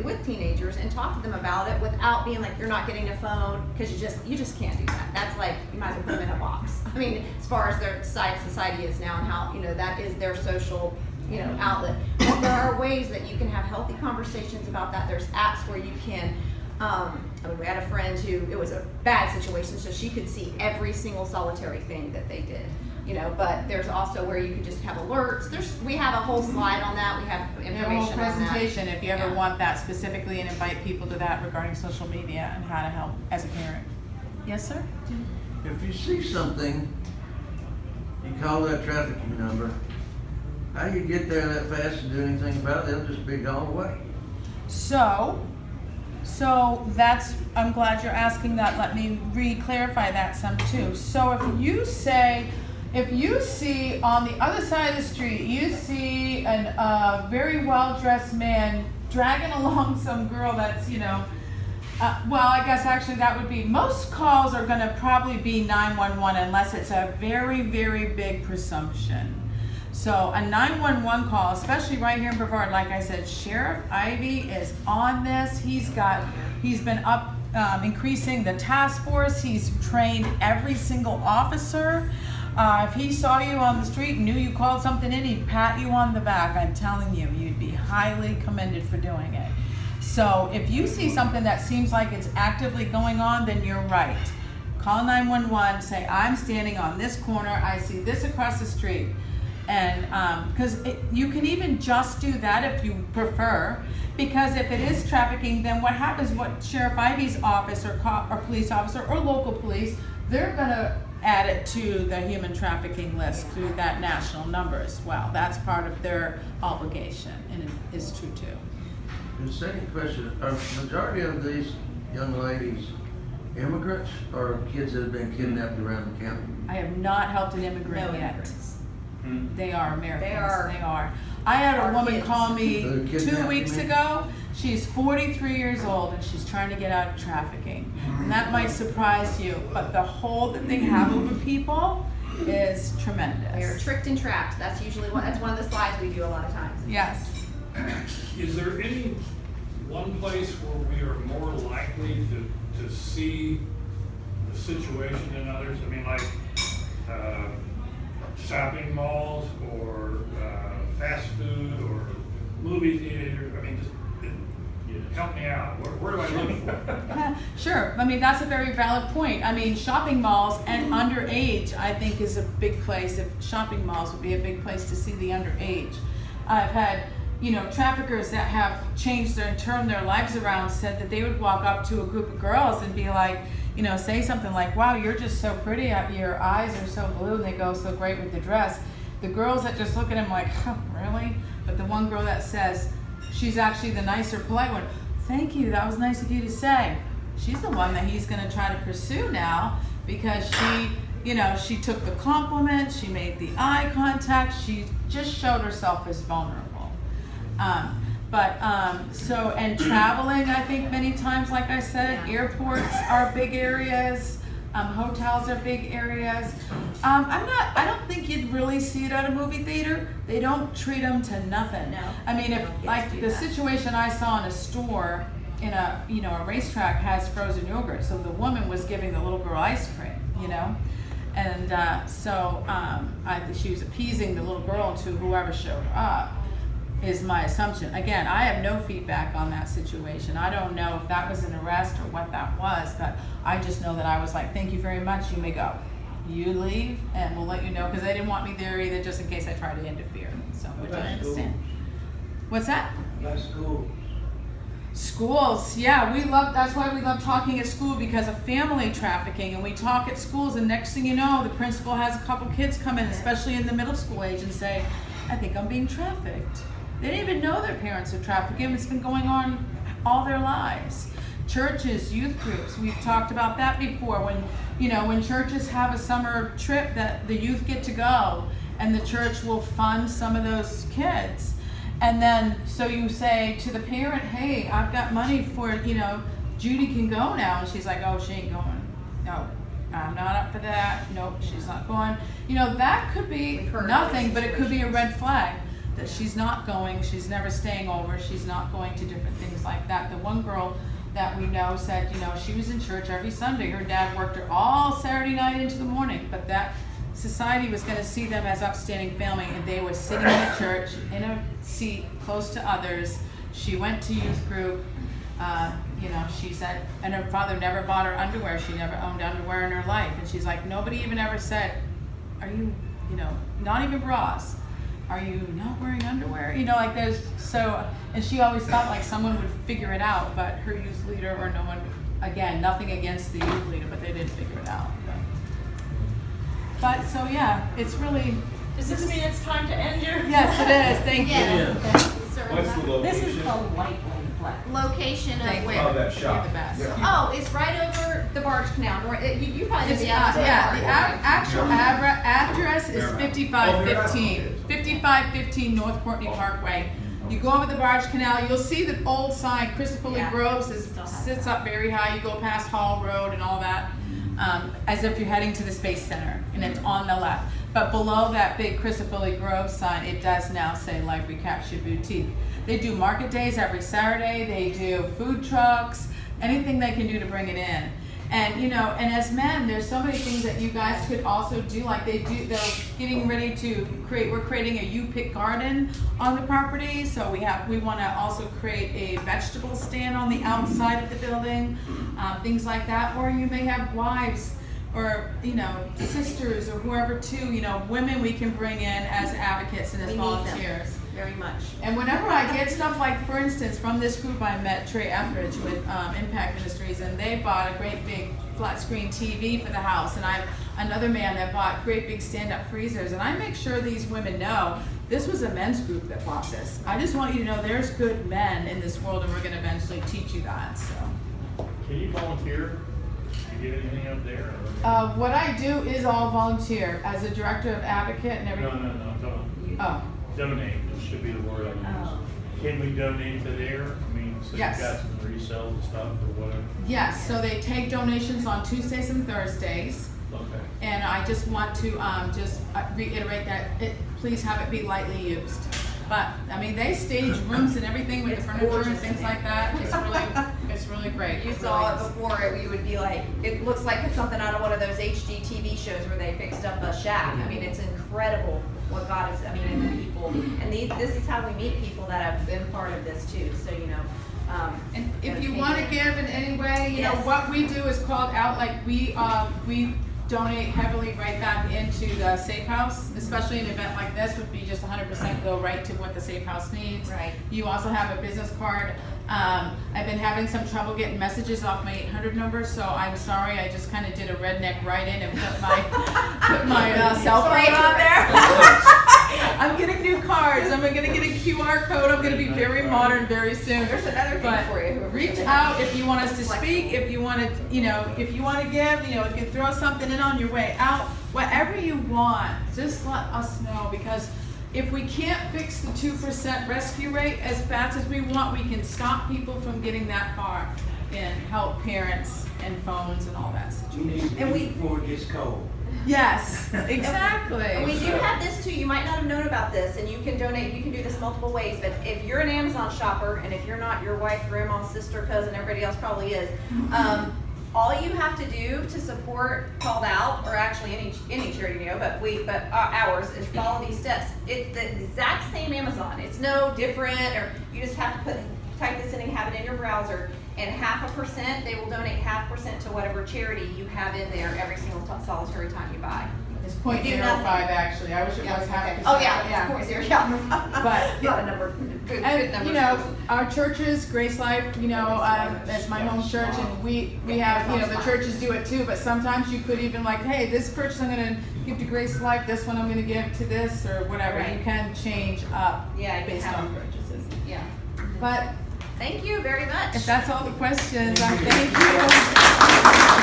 with teenagers and talk to them about it without being like, you're not getting a phone, because you just can't do that. That's like, you might as well put them in a box. I mean, as far as their society is now and how, that is their social, outlet. But there are ways that you can have healthy conversations about that. There's apps where you can, we had a friend who, it was a bad situation, so she could see every single solitary thing that they did. But there's also where you can just have alerts. We have a whole slide on that. We have We have a information whole on that. presentation if you ever Yeah. want that specifically, and invite people to that regarding social media and how to help as a parent. Yes, sir? If you see something, you call that trafficking number. How you get there that fast and do anything about it, they'll just be gone away. So that's, I'm glad you're asking that. Let me re-clarify that some too. So if you see on the other side of the street, you see a very well-dressed man dragging along some girl that's, well, I guess actually that would be, most calls are gonna probably be 911 unless it's a very, very big presumption. So a 911 call, especially right here in Brevard, like I said, Sheriff Ivy is on this. He's been increasing the task force. He's trained every single officer. If he saw you on the street and knew you called something in, he'd pat you on the back. I'm telling you, you'd be highly commended for doing it. So if you see something that seems like it's actively going on, then you're right. Call 911, say, I'm standing on this corner, I see this across the street. And because you can even just do that if you prefer, because if it is trafficking, then what happens, what Sheriff Ivy's office or police officer or local police, they're gonna add it to the human trafficking list through that national number as well. That's part of their obligation, and it is true too. the second question, are majority of these young ladies immigrants or kids that have been kidnapped around the county? I have not helped an immigrant No yet. immigrants. They are Americans. They are. I had Our a woman kids. call me They're 2 kidnapping weeks me? ago. She's 43 years old and she's trying to get out of trafficking. And that might surprise you, but the hold that they have over people is tremendous. They are tricked and trapped. That's one of the slides we do a lot of times. Yes. Is there any one place where we are more likely to see the situation than others? I mean, like shopping malls or fast food or movie theater. I mean, just help me out. Where do I look for? Sure. I mean, that's a very valid point. I mean, shopping malls and underage, I think, is a big place. If shopping malls would be a big place to see the underage. I've had, traffickers that have changed and turned their lives around said that they would walk up to a group of girls and be like, say something like, wow, you're just so pretty, your eyes are so blue and they go so great with the dress. The girls that just look at him like, huh, really? But the one girl that says, she's actually the nicer, polite one, thank you, that was nice of you to say. She's the one that he's gonna try to pursue now because she took the compliment, she made the eye contact, she just showed herself as vulnerable. And traveling, I think many times, like I said, airports are big areas, hotels are big areas. I don't think you'd really see it at a movie theater. They don't treat them to nothing. No, I mean, they if don't get like to do the that. situation I saw in a store in a racetrack has frozen yogurt, so the woman was giving the little girl ice cream, and I think she was appeasing the little girl to whoever showed up. Is my assumption. Again, I have no feedback on that situation. I don't know if that was an arrest or what that was, but I just know that I was like, thank you very much, you may go. You leave and we'll let you know, because they didn't want me there either, just in case I tried to interfere. So, which I understand. What's that? About school. Schools, yeah, that's why we love talking at school, because of family trafficking, and we talk at schools, and next thing you know, the principal has a couple kids come in, especially in the middle school age, and say, I think I'm being trafficked. They didn't even know their parents are trafficking. It's been going on all their lives. Churches, youth groups, we've talked about that before. When churches have a summer trip that the youth get to go, and the church will fund some of those kids. And then, so you say to the parent, hey, I've got money for, Judy can go now. And she's like, oh, she ain't going. No, I'm not up for that. Nope, she's not going. That could be We've heard nothing, those but it could be a red flag. that she's not going, she's never staying over, she's not going to different things like that. The one girl that we know said, you know, she was in church every Sunday. Her dad worked her all Saturday night into the morning, but that society was gonna see them as upstanding family, and they were sitting in the church in a seat close to others. She went to youth group, you know, she said, and her father never bought her underwear. She never owned underwear in her life. And she's like, nobody even ever said, are you, you know, not even bras, are you not wearing underwear? You know, like there's so, and she always thought like someone would figure it out, but her youth leader or no one, again, nothing against the youth leader, but they didn't figure it out. But so yeah, it's really, Does this mean it's time to end your? yes, it is, thank you. Yes. What's the location? This is the light one black. Location of Thank you. where? Oh, that You're shop. the best. Yeah. Oh, it's right over the barge canal. You probably It's, did the outside yeah, part, the right? actual address is Fairmount. 5515, 5515 North Courtney Parkway. You go over the barge canal, you'll see the old sign, Christopher Lee Yeah. Groves Still has sits that. up very high. You go past Hall Road and all that, as if you're heading to the Space Center, and it's on the left. But below that big Christopher Lee Groves sign, it does now say Life Recaptured Boutique. They do market days every Saturday. They do food trucks, anything they can do to bring it in. And you know, and as men, there's so many things that you guys could also do. Like they're getting ready to create. We're creating a U-pick garden on the property. So we want to also create a vegetable stand on the outside of the building, things like that. Or you may have wives, or you know, sisters, or whoever too. You know, women we can bring in as advocates and as We need them. volunteers. Very much. And whenever I get stuff like, for instance, from this group I met, Trey Etheridge with Impact Ministries, and they bought a great big flat screen TV for the house, and I have another man that bought great big stand-up freezers, and I make sure these women know this was a men's group that bought this. I just want you to know there's good men in this world, and we're gonna eventually teach you that, so. Can you volunteer? Do you get anything up there? Or? What I do is all volunteer, as a director of advocate and No, everything. don't. Oh, Donate, this should be the word I use. Oh. Can we donate to there? I mean, so you've Yes. got some resale and stuff or whatever? yes, so they take donations on Tuesdays and Thursdays. Okay. And I just want to reiterate that please have it be lightly used. But I mean, they stage rooms and everything with It's the furniture and gorgeous things in like there. that. It's really great. You It saw really it is. before, we would be like, it looks like it's something out of one of those HGTV shows where they fixed up a shack. I mean, it's incredible what God is, I mean, and the people. And this is how we meet people that have been part of this too, so you know. And if you want to give in any way, you know, Yes. what we do is called out, like we donate heavily right back into the safe house, especially an event like this would be just 100% go right to what the safe house needs. Right. You also have a business card. I've been having some trouble getting messages off my 800 number, so I'm sorry, I just kind of did a redneck write-in and put my cell phone Sorry, on there. Rick. I'm getting new cards. I'm gonna get a QR code. I'm gonna be very modern very soon. There's another thing But for you. reach out if you want us to speak, if you want to, you know, if you want to give, you know, if you throw something in on your way out, whatever you want, just let us know, because if we can't fix the 2% rescue rate as fast as we want, we can stop people from getting that far and help parents and phones and all that situation. And we- Before it gets cold. Yes, And exactly. we do have this too, you might not have known about this, and you can donate, you can do this multiple ways, but if you're an Amazon shopper, and if you're not, your wife, grandma, sister, cousin, everybody else probably is, all you have to do to support Called Out, or actually any charity, you know, but ours, is follow these steps. It's the exact same Amazon, it's no different, or you just have to type this in and have it in your browser, and 0.5%, they will donate 0.5% to whatever charity you have in there every single solitary time you buy. It's We do 0.05 nothing. actually. I wish it was Yeah, 0.5%. okay. Oh, yeah, of course, yeah. But- Not a number, good And numbers. you know, our churches, Grace Life, you know, as my home church, and we have, you know, the churches do it too. But sometimes you could even like, hey, this purchase I'm going to give to Grace Life. This one I'm going to give to this or whatever. Right. You can change up Yeah, you can based have on them. purchases. Yeah. But Thank you very much. if that's all the questions, I thank you.